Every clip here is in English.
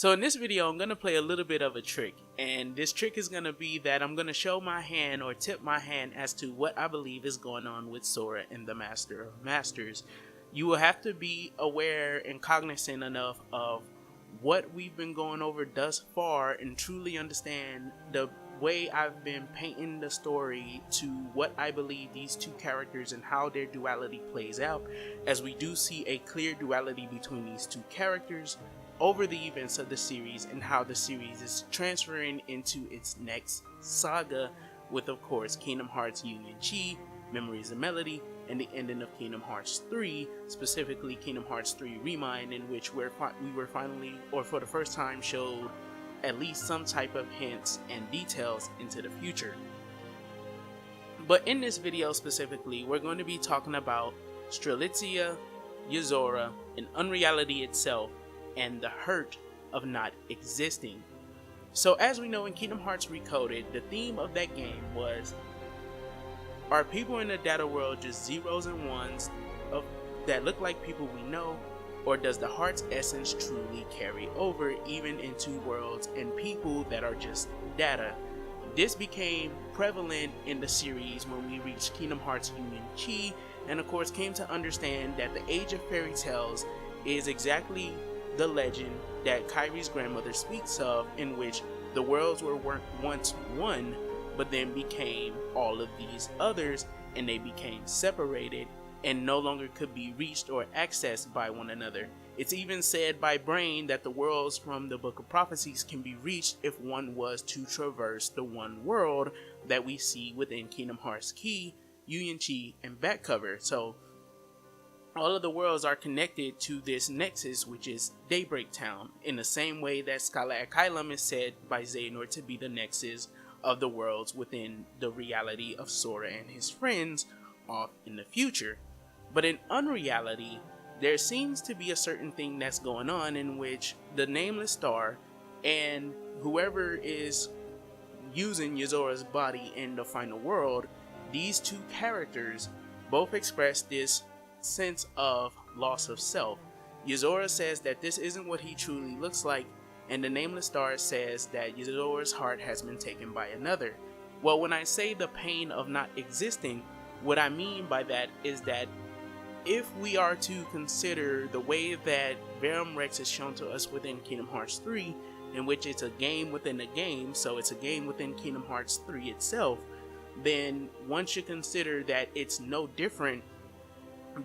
So in this video, I'm going to play a little bit of a trick, and this trick is going to be that I'm going to show my hand or tip my hand as to what I believe is going on with Sora and the Master of Masters. You will have to be aware and cognizant enough of what we've been going over thus far and truly understand the way I've been painting the story to what I believe these two characters and how their duality plays out, as we do see a clear duality between these two characters over the events of the series and how the series is transferring into its next saga with, of course, Kingdom Hearts Union Chi, Memories of Melody, and the ending of Kingdom Hearts 3, specifically Kingdom Hearts 3 Remind, in which we were finally, or for the first time, showed at least some type of hints and details into the future. But in this video specifically, we're going to be talking about Strelitzia, Yozora, and Unreality itself, and the hurt of not existing. So as we know, in Kingdom Hearts Recoded, the theme of that game was, are people in the data world just zeros and ones that look like people we know, or does the heart's essence truly carry over even into worlds and people that are just data? This became prevalent in the series when we reached Kingdom Hearts Union Chi, and of course came to understand that the Age of Fairy Tales is exactly the legend that Kyrie's grandmother speaks of, in which the worlds were once one, but then became all of these others, and they became separated and no longer could be reached or accessed by one another. It's even said by Brain that the worlds from the Book of Prophecies can be reached if one was to traverse the one world that we see within Kingdom Hearts Key, Union Chi, and Back Cover. So all of the worlds are connected to this nexus, which is Daybreak Town, in the same way that Skyla Akylum is said by Xehanort to be the nexus of the worlds within the reality of Sora and his friends off in the future. But in Unreality, there seems to be a certain thing that's going on in which the Nameless Star and whoever is using Yozora's body in the final world, these two characters both express this sense of loss of self. Yozora says that this isn't what he truly looks like, and the Nameless Star says that Yozora's heart has been taken by another. Well, when I say the pain of not existing, what I mean by that is that if we are to consider the way that Verum Rex is shown to us within Kingdom Hearts 3, in which it's a game within a game, so it's a game within Kingdom Hearts 3 itself, then one should consider that it's no different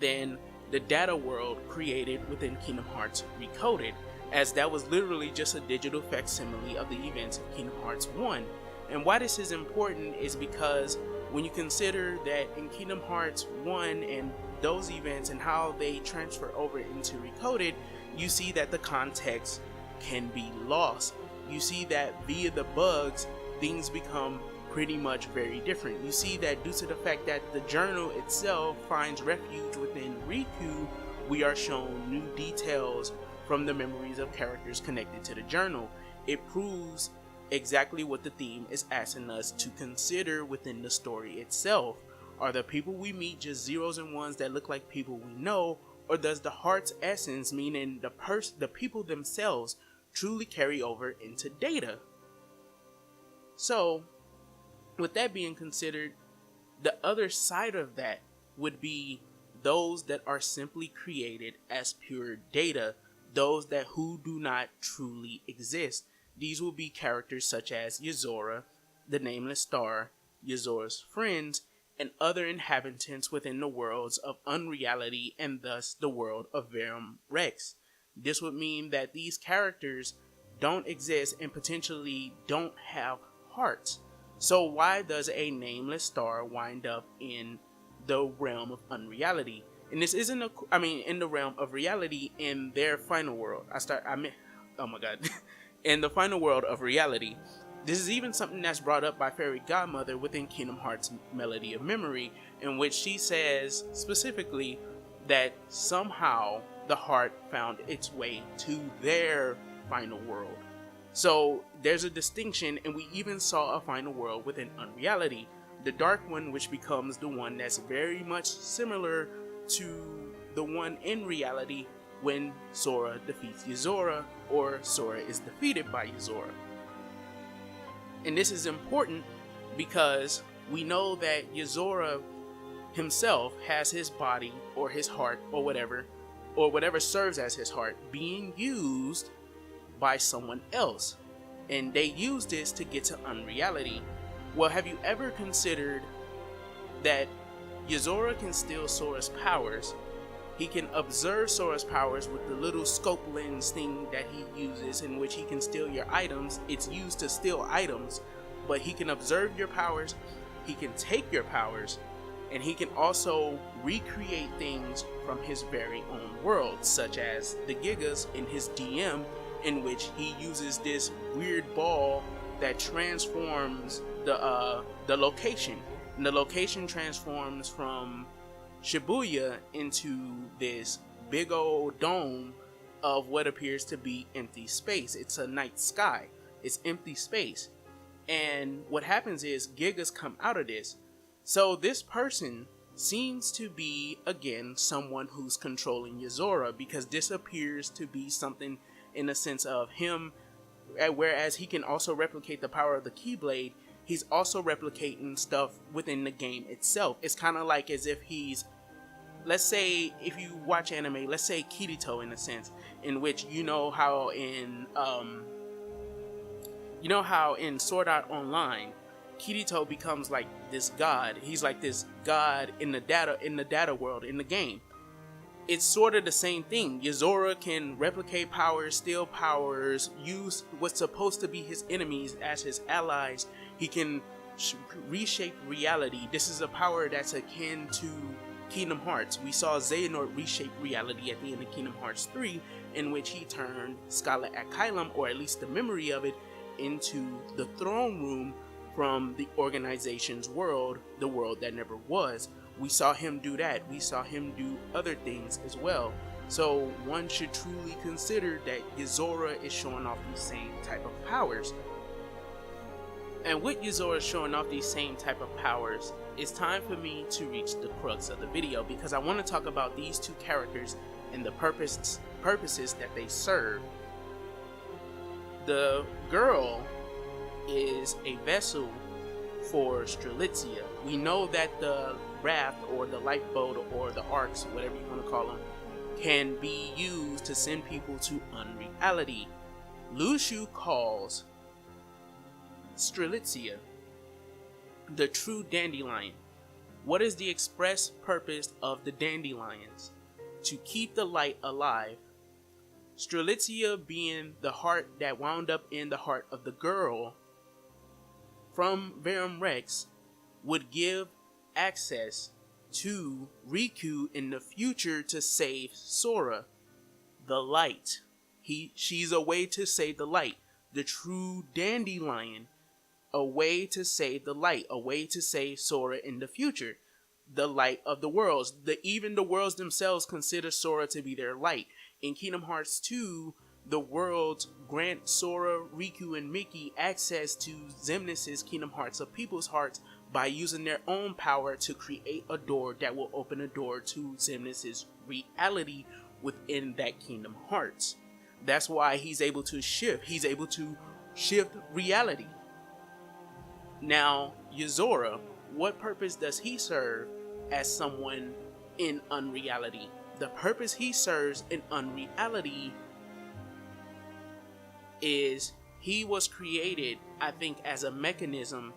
than the data world created within Kingdom Hearts Recoded, as that was literally just a digital facsimile of the events of Kingdom Hearts 1. And why this is important is because when you consider that in Kingdom Hearts 1 and those events and how they transfer over into Recoded, you see that the context can be lost. You see that via the bugs, things become pretty much very different. You see that due to the fact that the journal itself finds refuge within Riku, we are shown new details from the memories of characters connected to the journal. It proves exactly what the theme is asking us to consider within the story itself. Are the people we meet just zeros and ones that look like people we know, or does the heart's essence, meaning the people themselves, truly carry over into data? So, with that being considered, the other side of that would be those that are simply created as pure data, those who do not truly exist. These will be characters such as Yozora, the Nameless Star, Yozora's friends, and other inhabitants within the worlds of Unreality and thus the world of Verum Rex. This would mean that these characters don't exist and potentially don't have hearts. So why does a Nameless Star wind up in the realm of Unreality? And this isn't in the realm of reality in their final world. In the final world of Reality. This is even something that's brought up by Fairy Godmother within Kingdom Hearts Melody of Memory, in which she says specifically that somehow the heart found its way to their final world. So there's a distinction, and we even saw a final world within Unreality, the dark one, which becomes the one that's very much similar to the one in Reality when Sora defeats Yozora or Sora is defeated by Yozora. And this is important because we know that Yozora himself has his body or his heart or whatever serves as his heart being used by someone else. And they use this to get to unreality. Well, have you ever considered that Yozora can steal Sora's powers? He can observe Sora's powers with the little scope lens thing that he uses, in which he can steal your items. It's used to steal items, but he can observe your powers, he can take your powers, and he can also recreate things from his very own world, such as the Gigas in his DM, in which he uses this weird ball that transforms the location. And the location transforms from Shibuya into this big old dome of what appears to be empty space. It's a night sky. It's empty space. And what happens is Gigas come out of this. So this person seems to be, again, someone who's controlling Yozora, because this appears to be something in the sense of him, whereas he can also replicate the power of the Keyblade, he's also replicating stuff within the game itself. It's kind of like as if he's, let's say, if you watch anime, let's say Kirito, in a sense, in which you know how in Sword Art Online, Kirito becomes like this god. He's like this god in the data world in the game. It's sort of the same thing. Yozora can replicate powers, steal powers, use what's supposed to be his enemies as his allies. He can reshape reality. This is a power that's akin to Kingdom Hearts. We saw Xehanort reshape reality at the end of Kingdom Hearts 3, in which he turned Scarlet Asylum, or at least the memory of it, into the throne room from the organization's world, the world that never was. We saw him do that. We saw him do other things as well. So one should truly consider that Yozora is showing off these same type of powers. And with Yozora showing off these same type of powers, it's time for me to reach the crux of the video, because I want to talk about these two characters and the purposes that they serve. The girl is a vessel for Strelitzia. We know that the raft or the lifeboat or the arcs, whatever you want to call them, can be used to send people to unreality. Lushu calls Strelitzia the true dandelion. What is the express purpose of the dandelions? To keep the light alive. Strelitzia being the heart that wound up in the heart of the girl from Verum Rex would give access to Riku in the future to save Sora. The light. She's a way to save the light. The true dandelion. A way to save the light. A way to save Sora in the future. The light of the worlds. Even the worlds themselves consider Sora to be their light. In Kingdom Hearts 2, the worlds grant Sora, Riku, and Mickey access to Xemnas' Kingdom Hearts of People's Hearts by using their own power to create a door that will open a door to Xemnas' reality within that Kingdom Hearts. That's why he's able to shift. He's able to shift reality. Now, Yozora, what purpose does he serve as someone in unreality? The purpose he serves in unreality is he was created, I think, as a mechanism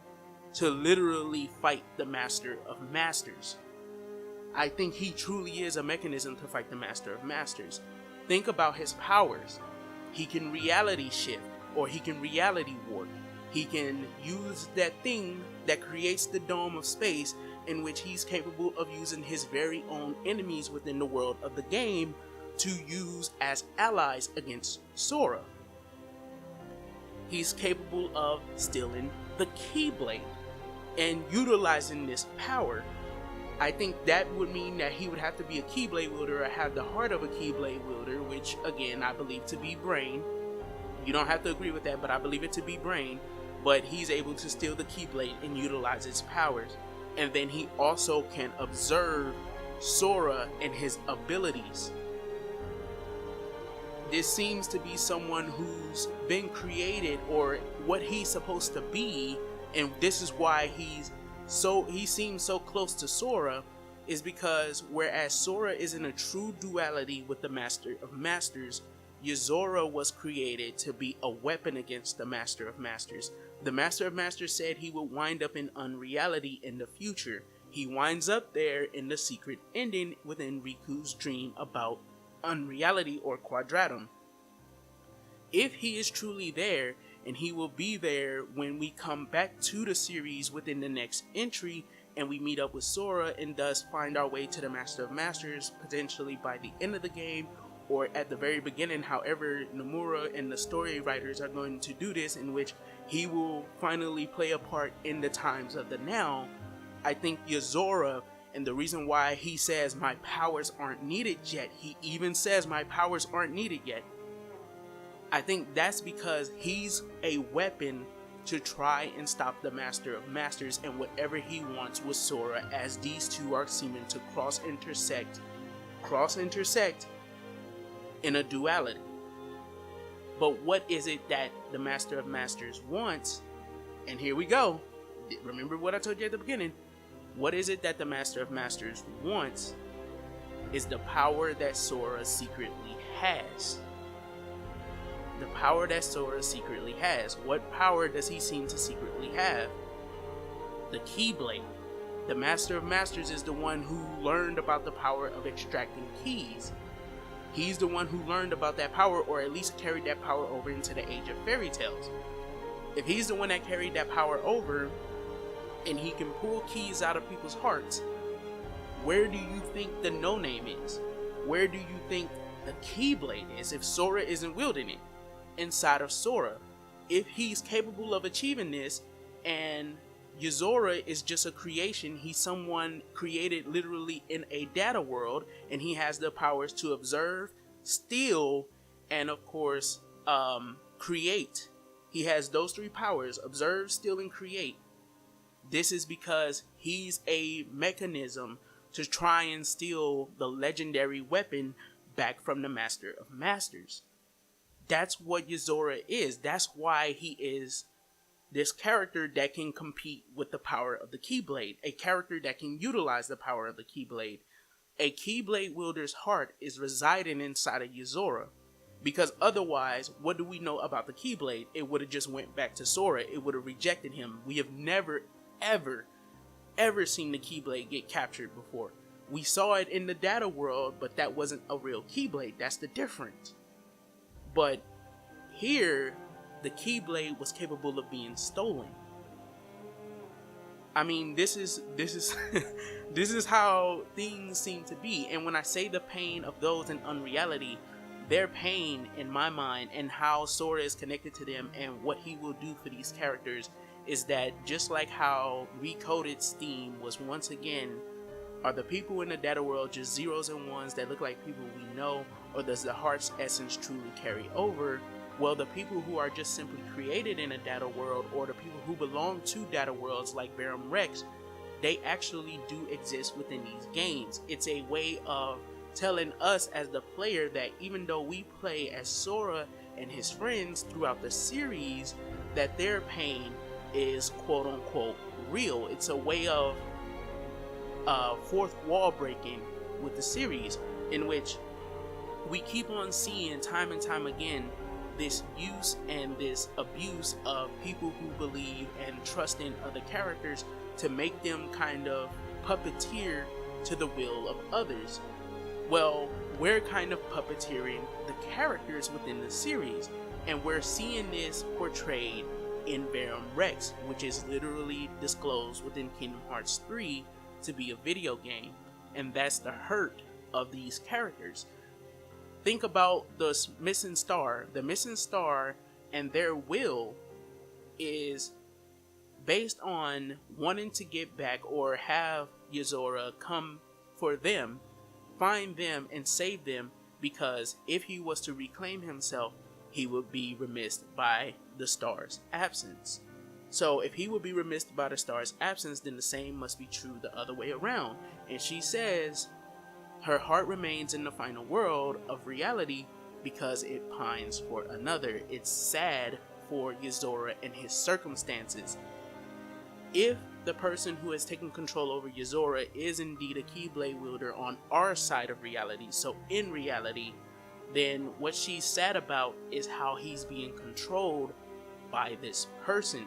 to literally fight the Master of Masters. I think he truly is a mechanism to fight the Master of Masters. Think about his powers. He can reality shift, or he can reality warp. He can use that thing that creates the dome of space, in which he's capable of using his very own enemies within the world of the game to use as allies against Sora. He's capable of stealing the Keyblade and utilizing this power. I think that would mean that he would have to be a Keyblade wielder or have the heart of a Keyblade wielder, which again I believe to be Brain. You don't have to agree with that, but I believe it to be Brain. But he's able to steal the Keyblade and utilize its powers. And then he also can observe Sora and his abilities. this seems to be someone who's been created, or what he's supposed to be, and this is why he seems so close to Sora, is because whereas Sora is in a true duality with the Master of Masters, Yozora was created to be a weapon against the Master of Masters. The Master of Masters said he would wind up in unreality in the future. He winds up there in the secret ending within Riku's dream about unreality or quadratum. If he is truly there, and he will be there when we come back to the series within the next entry, and we meet up with Sora and thus find our way to the Master of Masters, potentially by the end of the game, or at the very beginning, however Nomura and the story writers are going to do this, in which he will finally play a part in the times of the now. I think Yozora, and the reason why he says my powers aren't needed yet, he even says my powers aren't needed yet, I think that's because he's a weapon to try and stop the Master of Masters and whatever he wants with Sora, as these two are seeming to cross intersect in a duality. But what is it that the Master of Masters wants? And here we go. Remember what I told you at the beginning. What is it that the Master of Masters wants is the power that Sora secretly has. The power that Sora secretly has. What power does he seem to secretly have? The Keyblade. The Master of Masters is the one who learned about the power of extracting keys. He's the one who learned about that power, or at least carried that power over into the Age of Fairy Tales. If he's the one that carried that power over, and he can pull keys out of people's hearts, where do you think the No Name is? Where do you think the Keyblade is if Sora isn't wielding it? Inside of Sora. If he's capable of achieving this, and Yozora is just a creation, he's someone created literally in a data world, and he has the powers to observe, steal, and of course, create. He has those three powers: observe, steal, and create. This is because he's a mechanism to try and steal the legendary weapon back from the Master of Masters. That's what Yozora is. That's why he is this character that can compete with the power of the Keyblade. A character that can utilize the power of the Keyblade. A Keyblade wielder's heart is residing inside of Yozora. Because otherwise, what do we know about the Keyblade? It would have just went back to Sora. It would have rejected him. We have never, ever seen the Keyblade get captured before. We saw it in the data world, but that wasn't a real Keyblade. That's the difference. But here, the Keyblade was capable of being stolen. I mean, this is this is how things seem to be. And when I say the pain of those in unreality, their pain in my mind, and how Sora is connected to them and what he will do for these characters, is that just like how Recoded Steam was once again, are the people in the data world just zeros and ones that look like people we know, or does the heart's essence truly carry over? Well, the people who are just simply created in a data world, or the people who belong to data worlds like Verum Rex, they actually do exist within these games. It's a way of telling us as the player that even though we play as Sora and his friends throughout the series, that their pain is quote unquote real. It's a way of fourth wall breaking with the series, in which we keep on seeing time and time again this use and this abuse of people who believe and trust in other characters to make them kind of puppeteer to the will of others. Well, we're kind of puppeteering the characters within the series, and we're seeing this portrayed in Verum Rex, which is literally disclosed within Kingdom Hearts 3 to be a video game, and that's the hurt of these characters. Think about the missing star. The missing star and their will is based on wanting to get back or have Yozora come for them, find them, and save them, because if he was to reclaim himself, he would be remiss by the star's absence. So if he would be remiss by the star's absence, then the same must be true the other way around. And she says her heart remains in the final world of reality because it pines for another. It's sad for Yozora and his circumstances. If the person who has taken control over Yozora is indeed a Keyblade wielder on our side of reality, so in reality, then what she's sad about is how he's being controlled by this person,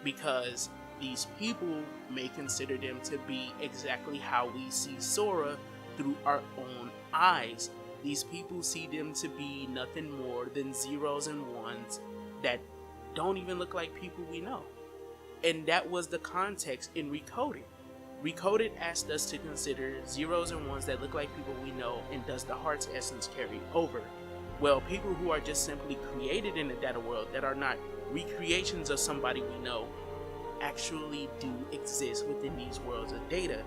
because these people may consider them to be exactly how we see Sora through our own eyes. These people see them to be nothing more than zeros and ones that don't even look like people we know. And that was the context in Recoded. Recoded asked us to consider zeros and ones that look like people we know, and does the heart's essence carry over? Well, people who are just simply created in the data world, that are not recreations of somebody we know, actually do exist within these worlds of data.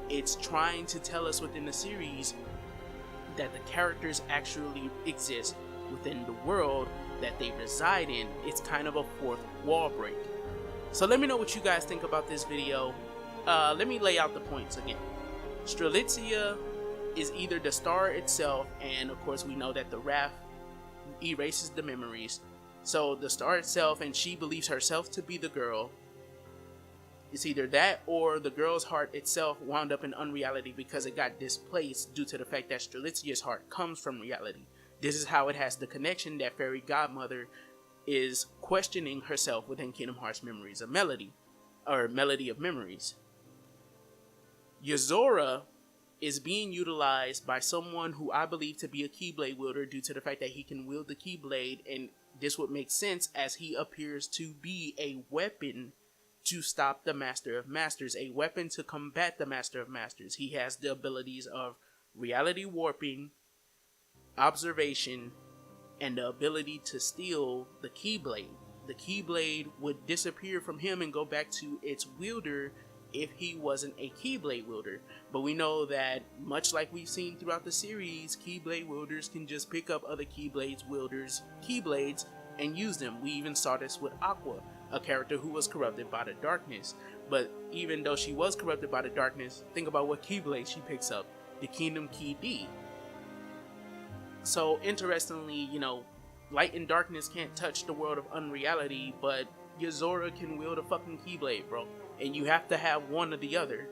It's trying to tell us within the series that the characters actually exist within the world that they reside in. It's kind of a fourth wall break. So let me know what you guys think about this video. Let me lay out the points again. Strelitzia is either the star itself, and of course we know that the wrath erases the memories. So the star itself, and she believes herself to be the girl. It's either that, or the girl's heart itself wound up in unreality because it got displaced due to the fact that Strelitzia's heart comes from reality. This is how it has the connection that Fairy Godmother is questioning herself within Kingdom Hearts Memories of Melody, or Melody of Memories. Yozora is being utilized by someone who I believe to be a Keyblade wielder due to the fact that he can wield the Keyblade, and this would make sense as he appears to be a weapon to stop the Master of Masters, a weapon to combat the Master of Masters. He has the abilities of reality warping, observation, and the ability to steal the Keyblade. The Keyblade would disappear from him and go back to its wielder if he wasn't a Keyblade wielder. But we know that, much like we've seen throughout the series, Keyblade wielders can just pick up other Keyblades wielders' Keyblades and use them. We even saw this with Aqua, a character who was corrupted by the darkness. But even though she was corrupted by the darkness, think about what Keyblade she picks up. The Kingdom Key D. So interestingly, you know, light and darkness can't touch the world of unreality, but Yozora can wield a fucking Keyblade, bro. And you have to have one or the other.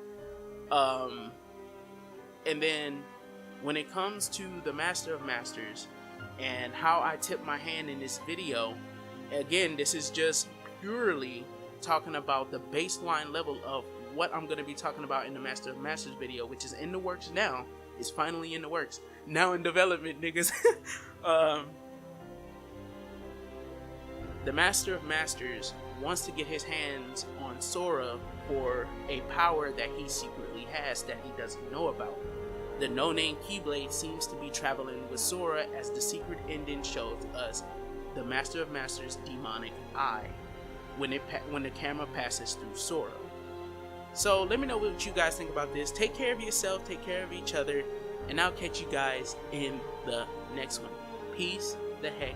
And then when it comes to the Master of Masters and how I tip my hand in this video, again, this is just purely talking about the baseline level of what I'm going to be talking about in the Master of Masters video, which is in the works now. It's finally in the works. Now in development, niggas. The Master of Masters wants to get his hands on Sora for a power that he secretly has that he doesn't know about. The no-name Keyblade seems to be traveling with Sora, as the secret ending shows us the Master of Masters' demonic eye when the camera passes through Sora. So let me know what you guys think about this. Take care of yourself, take care of each other, and I'll catch you guys in the next one. Peace the heck